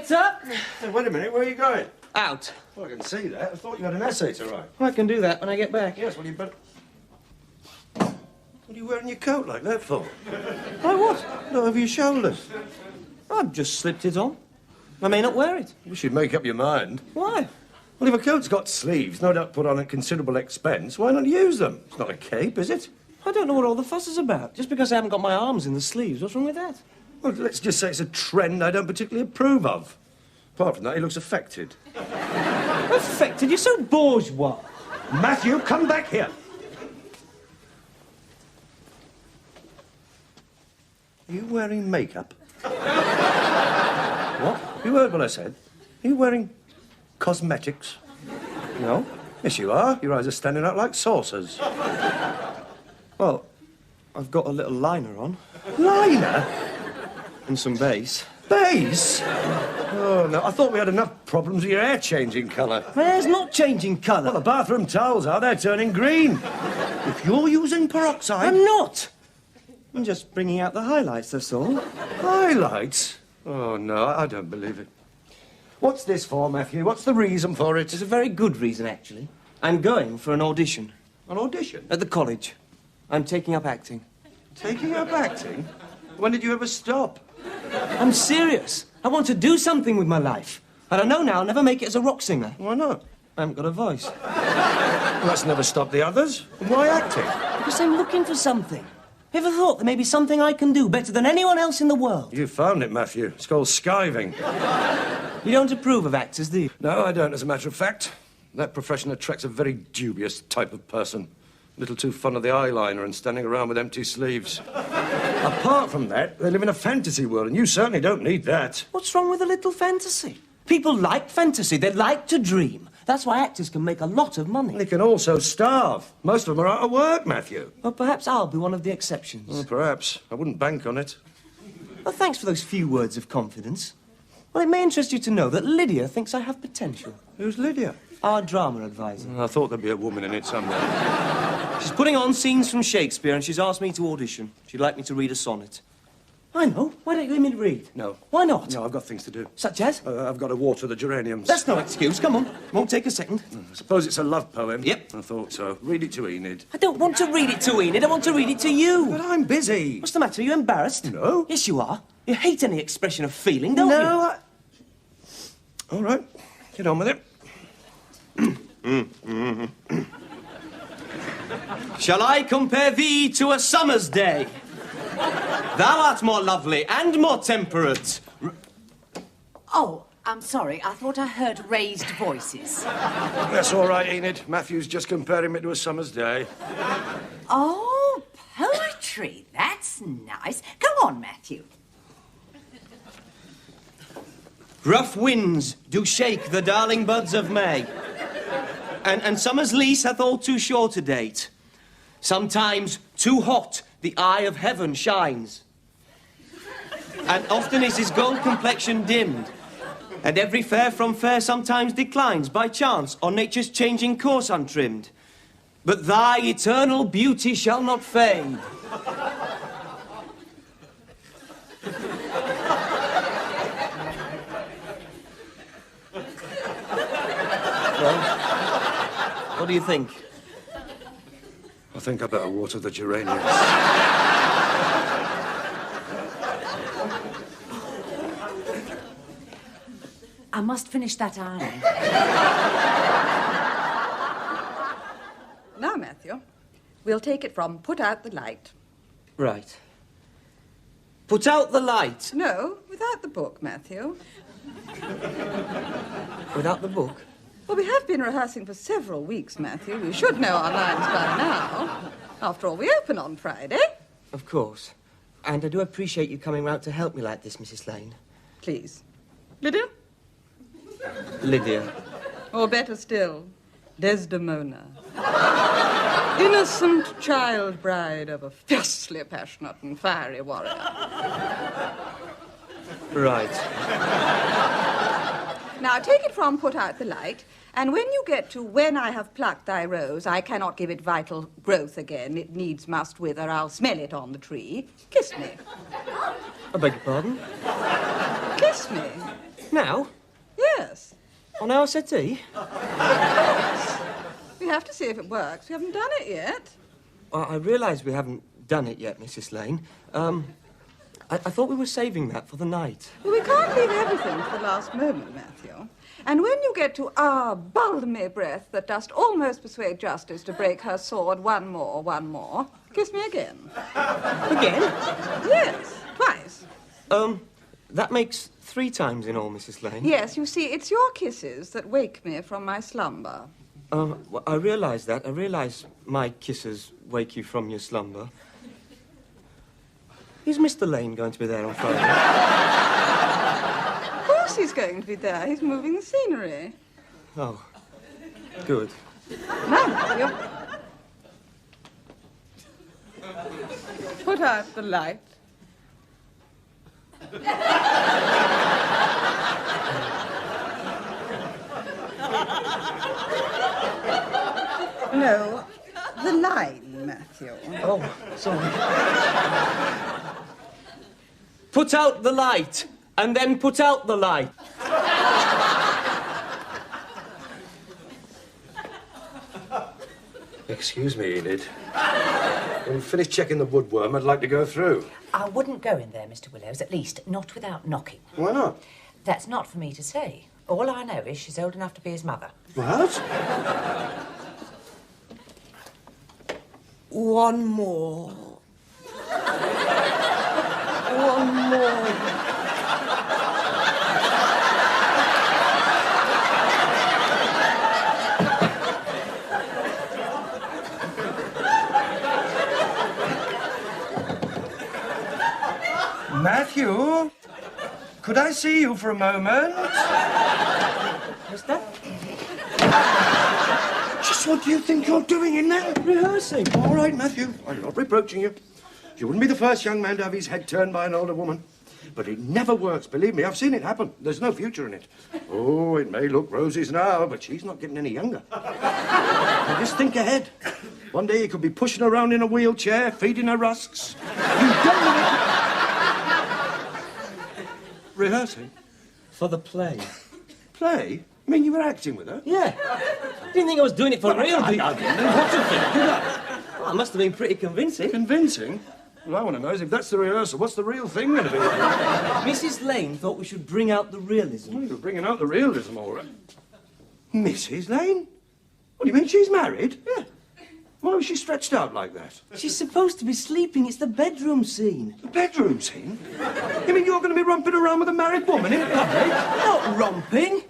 Inspector! Hey, wait a minute, where are you going? Out. Well, I can see that. I thought you had an essay to write. I can do that when I get back. Yes, well, you better... What are you wearing your coat like that for? I what? Not over your shoulders. I've just slipped it on. I may not wear it. You should make up your mind. Why? Well, if a coat's got sleeves, no doubt put on at considerable expense, why not use them? It's not a cape, is it? I don't know what all the fuss is about. Just because I haven't got my arms in the sleeves, what's wrong with that? Well, let's just say it's a trend I don't particularly approve of. Apart from that, he looks affected. Affected? You're so bourgeois. Matthew, come back here. Are you wearing makeup? What? You heard what I said. Are you wearing cosmetics? No. Yes, you are. Your eyes are standing out like saucers. Well, I've got a little liner on. Liner? And some base. Base? Oh, no, I thought we had enough problems with your hair changing colour. My hair's not changing colour. Well, the bathroom towels are. They're turning green. If you're using peroxide... I'm not. I'm just bringing out the highlights, that's all. Highlights? Oh, no, I don't believe it. What's this for, Matthew? What's the reason for it? It's a very good reason, actually. I'm going for an audition. An audition? At the college. I'm taking up acting. Taking up acting? When did you ever stop? I'm serious. I want to do something with my life. And I know now I'll never make it as a rock singer. Why not? I haven't got a voice. Well, that's never stopped the others. Why acting? Because I'm looking for something. Ever thought there may be something I can do better than anyone else in the world? You found it, Matthew. It's called skiving. You don't approve of actors, do you? No, I don't, as a matter of fact. That profession attracts a very dubious type of person. A little too fond of the eyeliner and standing around with empty sleeves. Apart from that, they live in a fantasy world, and you certainly don't need that. What's wrong with a little fantasy? People like fantasy. They like to dream. That's why actors can make a lot of money. They can also starve. Most of them are out of work, Matthew. Well, perhaps I'll be one of the exceptions. Well, perhaps. I wouldn't bank on it. Well, thanks for those few words of confidence. Well, it may interest you to know that Lydia thinks I have potential. Who's Lydia? Our drama advisor. I thought there'd be a woman in it somewhere. She's putting on scenes from Shakespeare and she's asked me to audition. She'd like me to read a sonnet. I know. Why don't you let me read? No. Why not? No, I've got things to do. Such as? I've got to water the geraniums. That's no excuse. Come on. Won't take a second. I suppose it's a love poem. Yep. I thought so. Read it to Enid. I don't want to read it to Enid. I want to read it to you. But I'm busy. What's the matter? Are you embarrassed? No. Yes, you are. You hate any expression of feeling, don't you? No, All right. Get on with it. Shall I compare thee to a summer's day? Thou art more lovely and more temperate. Oh, I'm sorry. I thought I heard raised voices. That's all right, Enid. Matthew's just comparing me to a summer's day. Oh, poetry. That's nice. Go on, Matthew. Rough winds do shake the darling buds of May, and summer's lease hath all too short a date. Sometimes too hot the eye of heaven shines, and often is his gold complexion dimmed, and every fair from fair sometimes declines by chance or nature's changing course untrimmed. But thy eternal beauty shall not fade. Well, what do you think? I think I better water the geraniums. I must finish that iron. Now, Matthew, we'll take it from put out the light. Right. Put out the light. No, without the book, Matthew. Without the book? Well, we have been rehearsing for several weeks, Matthew. We should know our lines by now. After all, we open on Friday. Of course. And I do appreciate you coming round to help me like this, Mrs. Lane. Please. Lydia? Lydia. Or better still, Desdemona. Innocent child bride of a fiercely passionate and fiery warrior. Right. Now, take it from put out the light, and when you get to when I have plucked thy rose, I cannot give it vital growth again. It needs must wither, I'll smell it on the tree. Kiss me. I beg your pardon? Kiss me. Now? Yes. On our settee? We have to see if it works. We haven't done it yet. I realise we haven't done it yet, Mrs. Lane. I thought we were saving that for the night. Well, we can't leave everything to the last moment, Matthew. And when you get to our balmy breath that dost almost persuade justice to break her sword one more, kiss me again. Again? Yes, twice. That makes 3 times in all, Mrs. Lane. Yes, you see, it's your kisses that wake me from my slumber. Well, I realise that. I realise my kisses wake you from your slumber. Is Mr. Lane going to be there on Friday? Of course he's going to be there. He's moving the scenery. Oh, good. Now, Matthew. Put out the light. No, the line, Matthew. Oh, sorry. Put out the light, and then put out the light. Excuse me, Enid. When you finish checking the woodworm, I'd like to go through. I wouldn't go in there, Mr. Willows, at least not without knocking. Why not? That's not for me to say. All I know is she's old enough to be his mother. What? One more. One more. Matthew, could I see you for a moment? What's that? Just what do you think you're doing in there? Rehearsing. All right, Matthew, I'm not reproaching you. You wouldn't be the first young man to have his head turned by an older woman. But it never works, believe me. I've seen it happen. There's no future in it. Oh, it may look roses now, but she's not getting any younger. Now just think ahead. One day you could be pushing her around in a wheelchair, feeding her rusks. You've done with it. Rehearsing? For the play. Play? I mean, you were acting with her? Yeah. Didn't think I was doing it for real, did you? I didn't. What do you think? Did I? Well, I must have been pretty convincing. Convincing? Well, I want to know is if that's the rehearsal, what's the real thing going to be? Mrs. Lane thought we should bring out the realism. Well, you're bringing out the realism, all right. Mrs. Lane? What do you mean, she's married? Yeah. Why was she stretched out like that? She's supposed to be sleeping. It's the bedroom scene. The bedroom scene? You mean you're going to be romping around with a married woman in public? Not romping.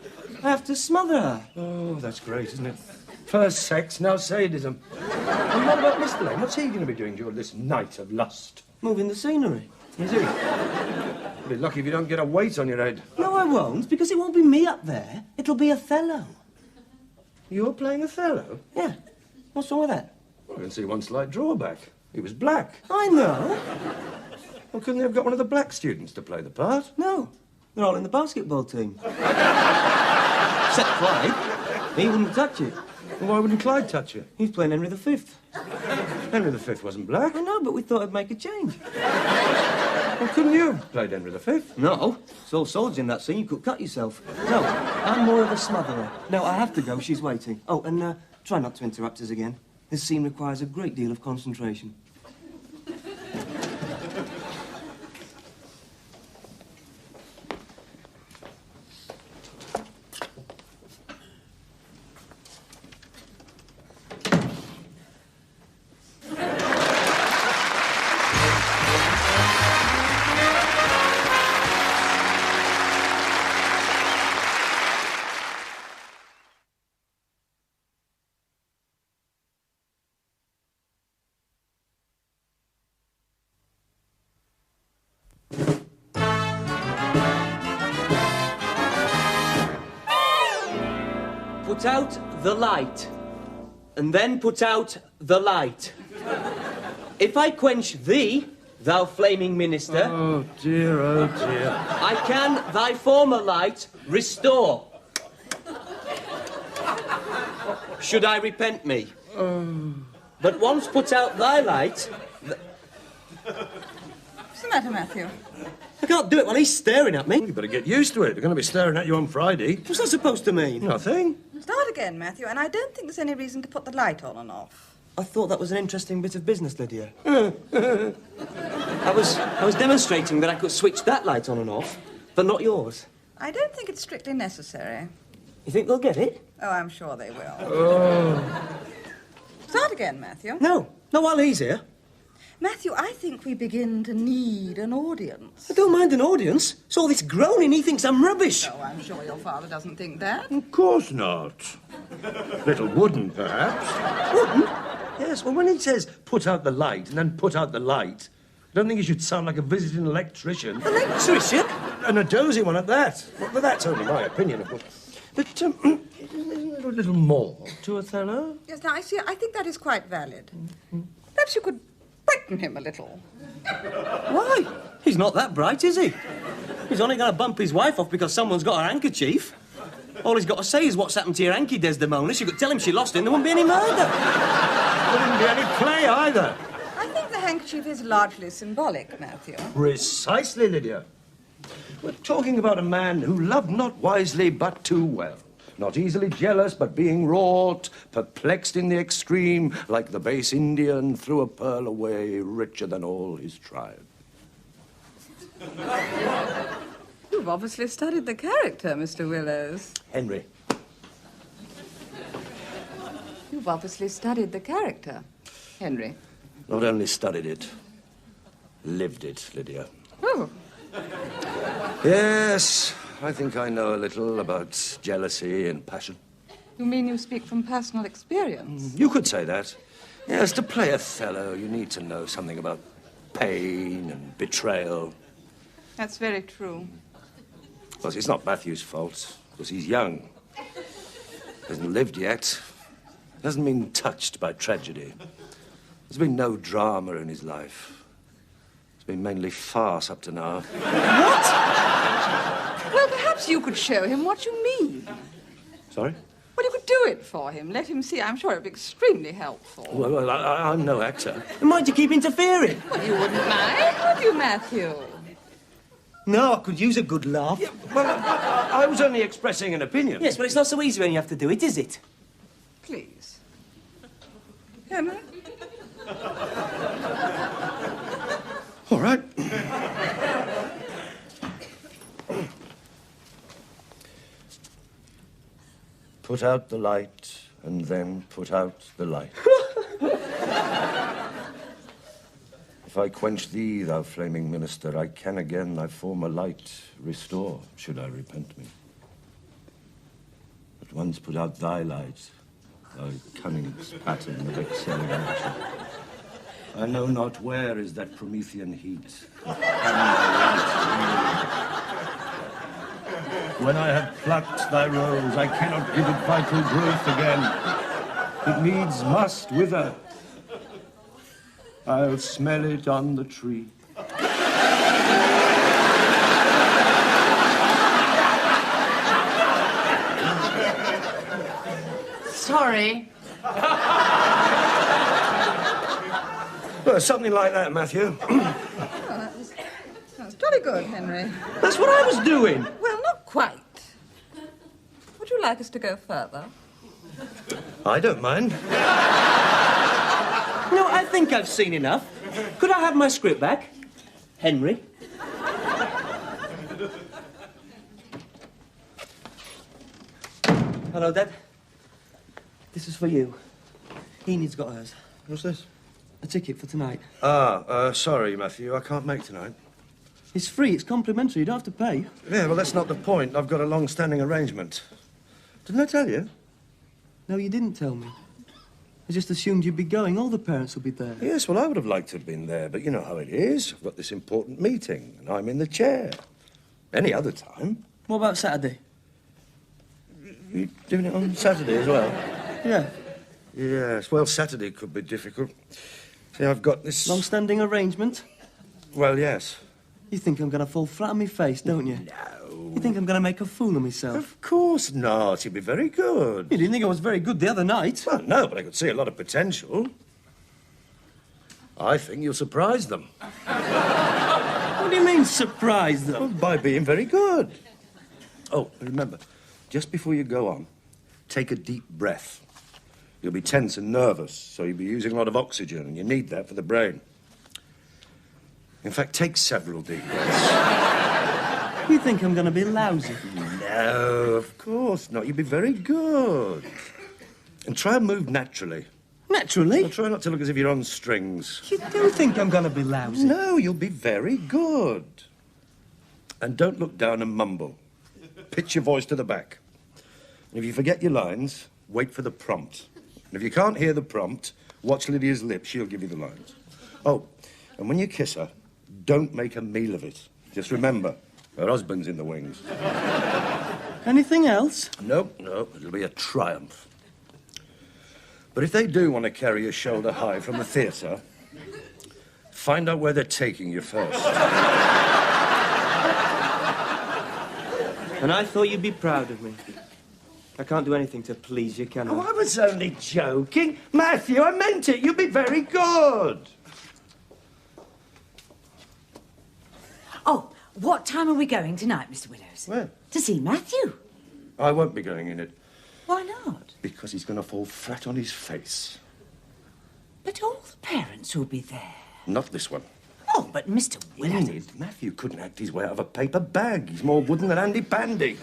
I have to smother her. Oh, that's great, isn't it? First sex, now sadism. And what about Mr. Lane? What's he going to be doing during this night of lust? Moving the scenery. Is he? You'll be lucky if you don't get a weight on your head. No, I won't, because it won't be me up there. It'll be Othello. You're playing Othello? Yeah. What's wrong with that? Well, I can see one slight drawback. He was black. I know. Well, couldn't they have got one of the black students to play the part? No. They're all in the basketball team. Except Clyde. He wouldn't touch it. Well, why wouldn't Clyde touch you? He's playing Henry V. Henry V wasn't black. I know, but we thought I'd make a change. Well, couldn't you have played Henry V? No. It's all swords in that scene. You could cut yourself. No, I'm more of a smotherer. No, I have to go. She's waiting. Oh, and try not to interrupt us again. This scene requires a great deal of concentration. Put out the light, and then put out the light. If I quench thee, thou flaming minister, Oh, dear, oh, dear. I can thy former light restore. Should I repent me? But once put out thy light... What's the matter, Matthew? I can't do it while he's staring at me. You better get used to it. They're going to be staring at you on Friday. What's that supposed to mean? Nothing. Start again, Matthew, and I don't think there's any reason to put the light on and off. I thought that was an interesting bit of business, Lydia. I was demonstrating that I could switch that light on and off, but not yours. I don't think it's strictly necessary. You think they'll get it? Oh, I'm sure they will. Oh. Start again, Matthew. No, while he's here. Matthew, I think we begin to need an audience. I don't mind an audience. It's all this groaning. He thinks I'm rubbish. Oh, I'm sure your father doesn't think that. Of course not. Little wooden, perhaps. Wooden? Yes, well, when he says put out the light and then put out the light, I don't think he should sound like a visiting electrician. Electrician? And a dozy one at that. Well, that's only my opinion, of course. But isn't there a little more to Othello? Yes, now, I think that is quite valid. Perhaps you could brighten him a little. Why? He's not that bright, is he? He's only going to bump his wife off because someone's got her handkerchief. All he's got to say is what's happened to your hanky, Desdemona. You could tell him she lost it and there wouldn't be any murder. There wouldn't be any play either. I think the handkerchief is largely symbolic, Matthew. Precisely, Lydia. We're talking about a man who loved not wisely but too well. Not easily jealous, but being wrought, perplexed in the extreme, like the base Indian threw a pearl away, richer than all his tribe. You've obviously studied the character, Mr. Willows. Henry. You've obviously studied the character, Henry. Not only studied it, lived it, Lydia. Oh. Yes, I think I know a little about jealousy and passion. You mean you speak from personal experience? You could say that. Yes, to play Othello, you need to know something about pain and betrayal. That's very true. Of course, it's not Matthew's fault, because he's young. Hasn't lived yet. Hasn't been touched by tragedy. There's been no drama in his life. It's been mainly farce up to now. What? Well, perhaps you could show him what you mean. Sorry? Well, you could do it for him. Let him see. I'm sure it'd be extremely helpful. Well, I'm no actor. Mind you keep interfering? Well, you wouldn't mind, would you, Matthew? No, I could use a good laugh. Yeah, well, I was only expressing an opinion. Yes, but it's not so easy when you have to do it, is it? Please. Henry? All right. Put out the light, and then put out the light. If I quench thee, thou flaming minister, I can again thy former light restore, should I repent me. But once put out thy light, thy cunning pattern of excelling action, I know not where is that Promethean heat. When I have plucked thy rose, I cannot give it vital growth again. It needs must wither. I'll smell it on the tree. Sorry. Well, something like that, Matthew. That's jolly good, Henry. That's what I was doing. Well, not quite. Would you like us to go further? I don't mind. No, I think I've seen enough. Could I have my script back? Henry? Hello, Dad. This is for you. Enid's got hers. What's this? A ticket for tonight. Sorry, Matthew. I can't make tonight. It's free. It's complimentary. You don't have to pay. Yeah, well, that's not the point. I've got a long-standing arrangement. Didn't I tell you? No, you didn't tell me. I just assumed you'd be going. All the parents will be there. Yes, well, I would have liked to have been there, but you know how it is. I've got this important meeting, and I'm in the chair. Any other time. What about Saturday? You doing it on Saturday as well? Yeah. Yes, well, Saturday could be difficult. See, I've got this... Long-standing arrangement? Well, yes. You think I'm going to fall flat on my face, don't you? No. You think I'm going to make a fool of myself? Of course not. You'd be very good. You didn't think I was very good the other night? Well, no, but I could see a lot of potential. I think you'll surprise them. What do you mean, surprised them? Well, by being very good. Oh, remember, just before you go on, take a deep breath. You'll be tense and nervous, so you'll be using a lot of oxygen, and you need that for the brain. In fact, take several deep breaths. You think I'm going to be lousy? No, of course not. You'll be very good. And try and move naturally. Naturally? Well, try not to look as if you're on strings. You do think I'm going to be lousy? No, you'll be very good. And don't look down and mumble. Pitch your voice to the back. And if you forget your lines, wait for the prompt. And if you can't hear the prompt, watch Lydia's lips. She'll give you the lines. Oh, and when you kiss her, don't make a meal of it. Just remember, her husband's in the wings. Anything else? No, it'll be a triumph. But if they do want to carry you shoulder high from the theatre, find out where they're taking you first. And I thought you'd be proud of me. I can't do anything to please you, can I? Oh, I was only joking. Matthew, I meant it. You'll be very good. Oh, what time are we going tonight, Mr. Willows? Where? To see Matthew. I won't be going in it. Why not? Because he's going to fall flat on his face. But all the parents will be there. Not this one. Oh, but Mr. Willows... Enid, Matthew couldn't act his way out of a paper bag. He's more wooden than Andy Pandy.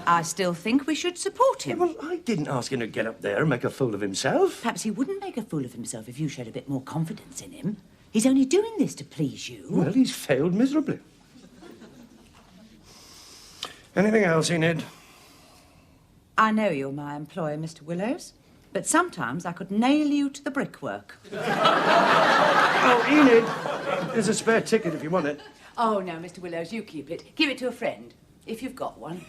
I still think we should support him. Well, I didn't ask him to get up there and make a fool of himself. Perhaps he wouldn't make a fool of himself if you showed a bit more confidence in him. He's only doing this to please you. Well, he's failed miserably. Anything else, Enid? I know you're my employer, Mr. Willows, but sometimes I could nail you to the brickwork. Oh, Enid, there's a spare ticket if you want it. Oh, no, Mr. Willows, you keep it. Give it to a friend, if you've got one.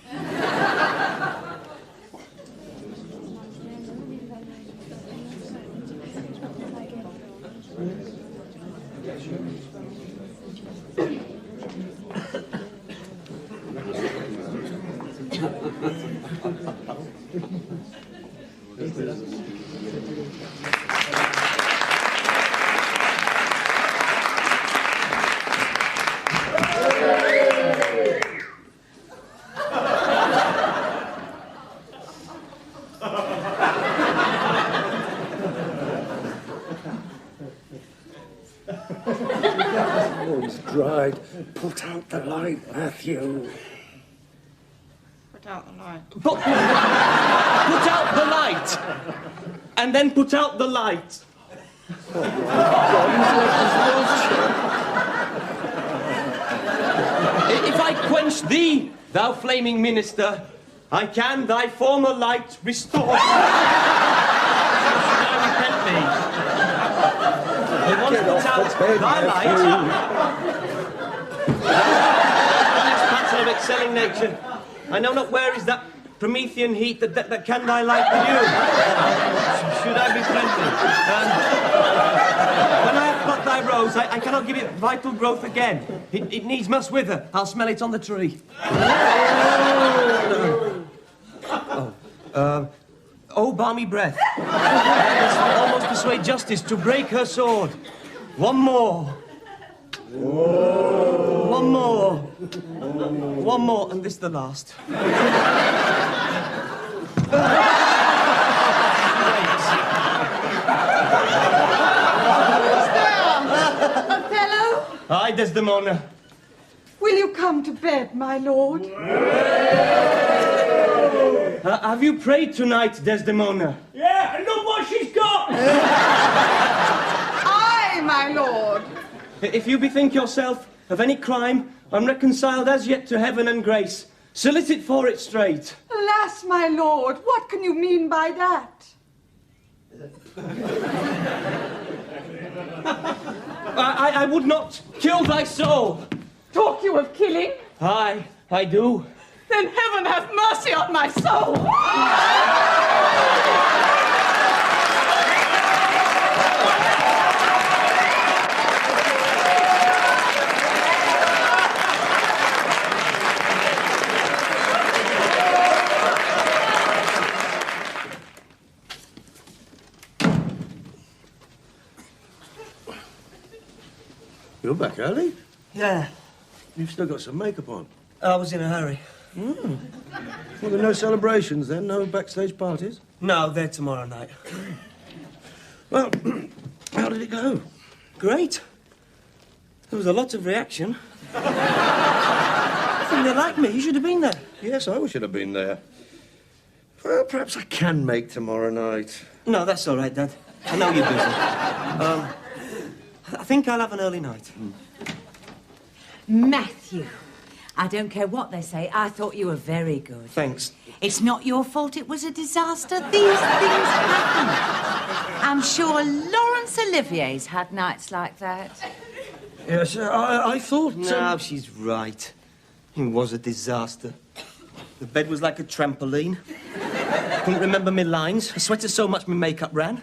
Oh, he's dried. Put out the light, Matthew. Put out the light. Put out the light! And then put out the light. If I quench thee, thou flaming minister, I can thy former light restore. Now repent me. They once put out thy light. This pattern of excelling nature, I know not where is that Promethean heat that can thy light renew. Should I be friendly? When I have got thy rose, I cannot give it vital growth again. It needs must wither. I'll smell it on the tree. Oh, balmy breath. Almost persuade justice to break her sword. One more. One more. One more, and this the last. Othello, Hi, Desdemona. will you come to bed, my lord? Have you prayed tonight, Desdemona? Yeah, and look what she's got! Aye, my lord. If you bethink yourself of any crime unreconciled as yet to heaven and grace, solicit for it straight. Alas, my lord, what can you mean by that? I would not kill thy soul. Talk you of killing? Aye, I do. Then heaven have mercy on my soul! You're back early? Yeah, You've still got some makeup on. I was in a hurry. Well, there are no celebrations then? No backstage parties? No, they're tomorrow night. Well, how did it go? Great. There was a lot of reaction. I think they like me. You should have been there. Yes, I should have been there. Well, perhaps I can make tomorrow night. No, that's all right, Dad. I know you're busy. I think I'll have an early night. Matthew, I don't care what they say. I thought you were very good. Thanks. It's not your fault it was a disaster. These things happen. I'm sure Laurence Olivier's had nights like that. Yes, I thought... No, she's right. It was a disaster. The bed was like a trampoline. Couldn't remember my lines. I sweated so much my makeup ran.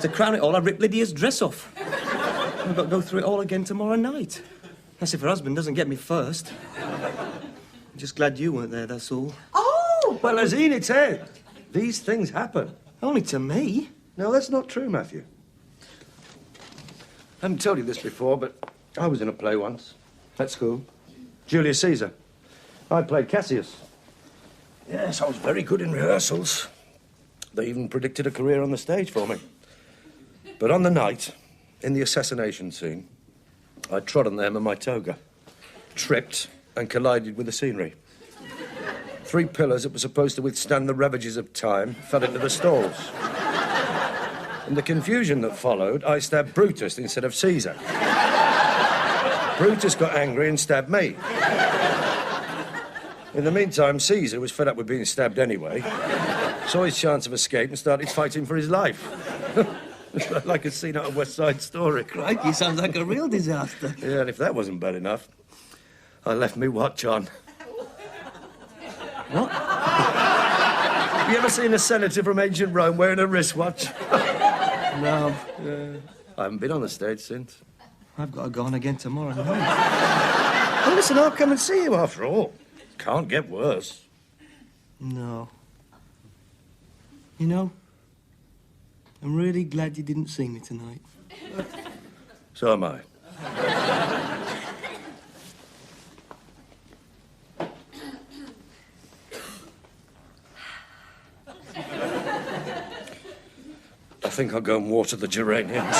To crown it all, I ripped Lydia's dress off. I've got to go through it all again tomorrow night. That's if her husband doesn't get me first. I'm just glad you weren't there, that's all. Oh! Well, as Enid said, these things happen. Only to me. No, that's not true, Matthew. I haven't told you this before, but I was in a play once. At school. Julius Caesar. I played Cassius. Yes, I was very good in rehearsals. They even predicted a career on the stage for me. But on the night, in the assassination scene, I trod on the hem of my toga, tripped and collided with the scenery. 3 pillars that were supposed to withstand the ravages of time fell into the stalls. In the confusion that followed, I stabbed Brutus instead of Caesar. Brutus got angry and stabbed me. In the meantime, Caesar was fed up with being stabbed anyway, saw his chance of escape and started fighting for his life. Like a scene out of West Side Story. Crikey, sounds like a real disaster. Yeah, and if that wasn't bad enough, I left me watch on. What? Have you ever seen a senator from ancient Rome wearing a wristwatch? No. I haven't been on the stage since. I've got to go on again tomorrow night. Oh, listen, I'll come and see you after all. Can't get worse. No. You know, I'm really glad you didn't see me tonight. So am I. I think I'll go and water the geraniums.